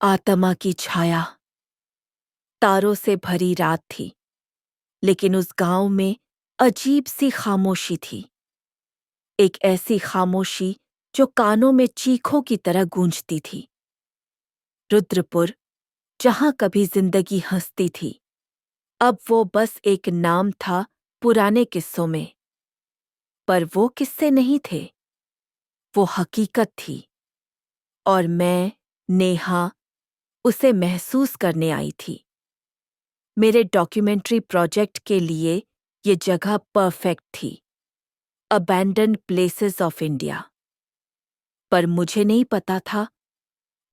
आत्मा की छाया। तारों से भरी रात थी, लेकिन उस गांव में अजीब सी खामोशी थी। एक ऐसी खामोशी जो कानों में चीखों की तरह गूंजती थी। रुद्रपुर, जहां कभी जिंदगी हंसती थी, अब वो बस एक नाम था पुराने किस्सों में। पर वो किस्से नहीं थे, वो हकीकत थी। और मैं, नेहा, उसे महसूस करने आई थी। मेरे डॉक्यूमेंट्री प्रोजेक्ट के लिए ये जगह परफेक्ट थी, अबैंडन्ड प्लेसेस ऑफ इंडिया। पर मुझे नहीं पता था,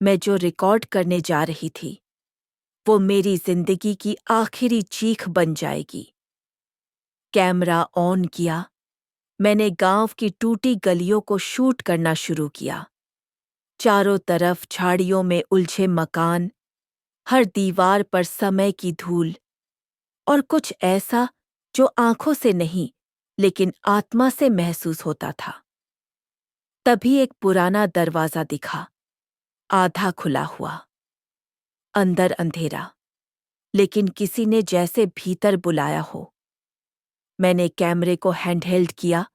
मैं जो रिकॉर्ड करने जा रही थी वो मेरी जिंदगी की आखिरी चीख बन जाएगी। कैमरा ऑन किया, मैंने गांव की टूटी गलियों को शूट करना शुरू किया। चारों तरफ झाड़ियों में उलझे मकान, हर दीवार पर समय की धूल, और कुछ ऐसा जो आंखों से नहीं लेकिन आत्मा से महसूस होता था। तभी एक पुराना दरवाजा दिखा, आधा खुला हुआ। अंदर अंधेरा, लेकिन किसी ने जैसे भीतर बुलाया हो। मैंने कैमरे को हैंडहेल्ड किया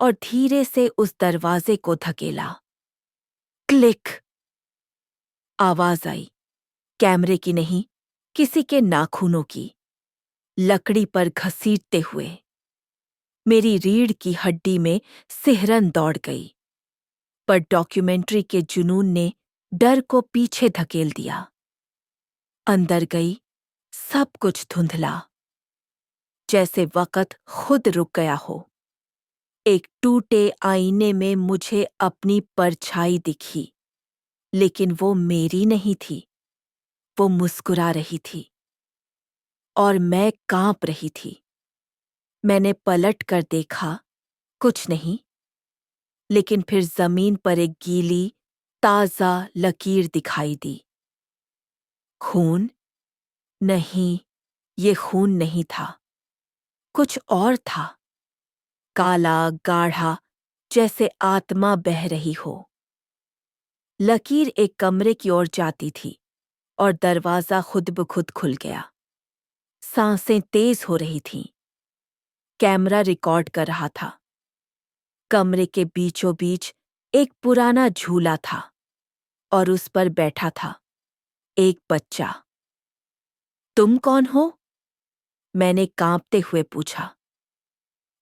और धीरे से उस दरवाजे को धकेला। क्लिक! आवाज आई, कैमरे की नहीं, किसी के नाखूनों की, लकड़ी पर घसीटते हुए। मेरी रीढ़ की हड्डी में सिहरन दौड़ गई, पर डॉक्यूमेंट्री के जुनून ने डर को पीछे धकेल दिया। अंदर गई, सब कुछ धुंधला, जैसे वक़्त खुद रुक गया हो। एक टूटे आईने में मुझे अपनी परछाई दिखी, लेकिन वो मेरी नहीं थी। वो मुस्कुरा रही थी और मैं कांप रही थी। मैंने पलट कर देखा, कुछ नहीं, लेकिन फिर जमीन पर एक गीली, ताजा लकीर दिखाई दी। खून? नहीं, ये खून नहीं था, कुछ और था। काला, गाढ़ा, जैसे आत्मा बह रही हो। लकीर एक कमरे की ओर जाती थी और दरवाजा खुद ब खुद खुल गया। सांसें तेज हो रही थीं। कैमरा रिकॉर्ड कर रहा था। कमरे के बीचों बीच एक पुराना झूला था और उस पर बैठा था एक बच्चा। तुम कौन हो? मैंने कांपते हुए पूछा।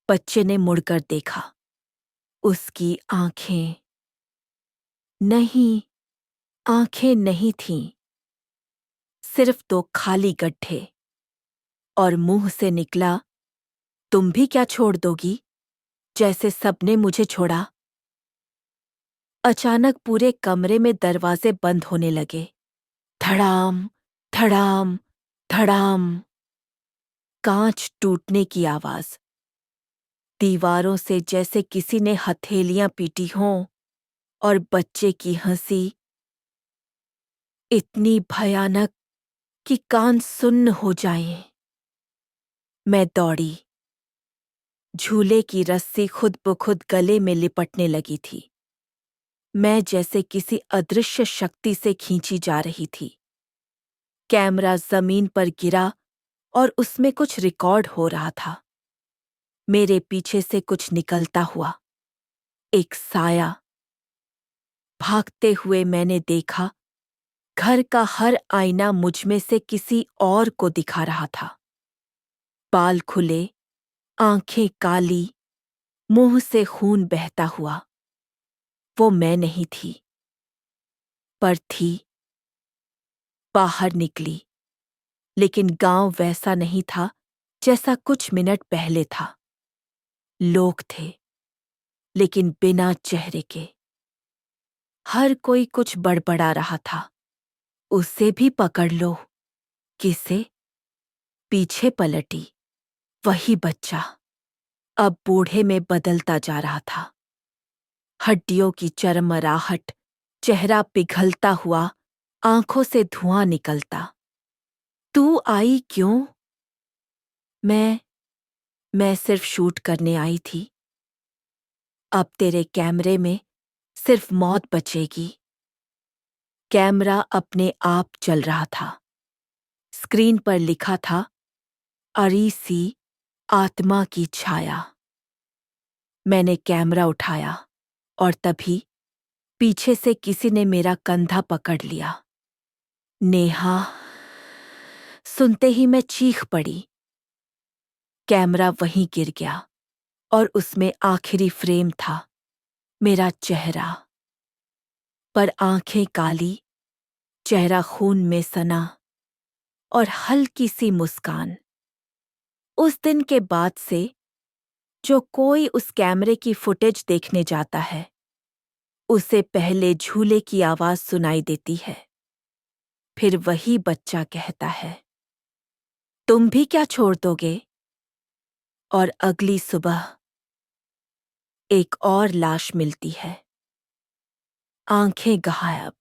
बच्चे ने मुड़कर देखा। उसकी आंखें नहीं, आंखें नहीं थीं, सिर्फ दो खाली गड्ढे। और मुंह से निकला, तुम भी क्या छोड़ दोगी, जैसे सबने मुझे छोड़ा। अचानक पूरे कमरे में दरवाजे बंद होने लगे। धड़ाम, धड़ाम, धड़ाम। कांच टूटने की आवाज। दीवारों से जैसे किसी ने हथेलियां पीटी हों, और बच्चे की हंसी इतनी भयानक कि कान सुन्न हो जाएं। मैं दौड़ी। झूले की रस्सी खुद ब खुद गले में लिपटने लगी थी। मैं जैसे किसी अदृश्य शक्ति से खींची जा रही थी। कैमरा जमीन पर गिरा और उसमें कुछ रिकॉर्ड हो रहा था। मेरे पीछे से कुछ निकलता हुआ, एक साया। भागते हुए मैंने देखा, घर का हर आईना मुझमें से किसी और को दिखा रहा था। बाल खुले, आंखें काली, मुंह से खून बहता हुआ। वो मैं नहीं थी, पर थी। बाहर निकली, लेकिन गांव वैसा नहीं था जैसा कुछ मिनट पहले था। लोग थे, लेकिन बिना चेहरे के। हर कोई कुछ बड़बड़ा रहा था। उसे भी पकड़ लो। किसे? पीछे पलटी। वही बच्चा, अब बूढ़े में बदलता जा रहा था। हड्डियों की चरमराहट, चेहरा पिघलता हुआ, आंखों से धुआं निकलता। तू आई क्यों? मैं सिर्फ शूट करने आई थी। अब तेरे कैमरे में सिर्फ मौत बचेगी। कैमरा अपने आप चल रहा था। स्क्रीन पर लिखा था, अरीसी आत्मा की छाया। मैंने कैमरा उठाया और तभी पीछे से किसी ने मेरा कंधा पकड़ लिया। नेहा, सुनते ही मैं चीख पड़ी। कैमरा वहीं गिर गया और उसमें आखिरी फ्रेम था, मेरा चेहरा। पर आंखें काली, चेहरा खून में सना और हल्की सी मुस्कान। उस दिन के बाद से जो कोई उस कैमरे की फुटेज देखने जाता है, उसे पहले झूले की आवाज सुनाई देती है। फिर वही बच्चा कहता है, तुम भी क्या छोड़ दोगे? और अगली सुबह एक और लाश मिलती है, आंखें गायब,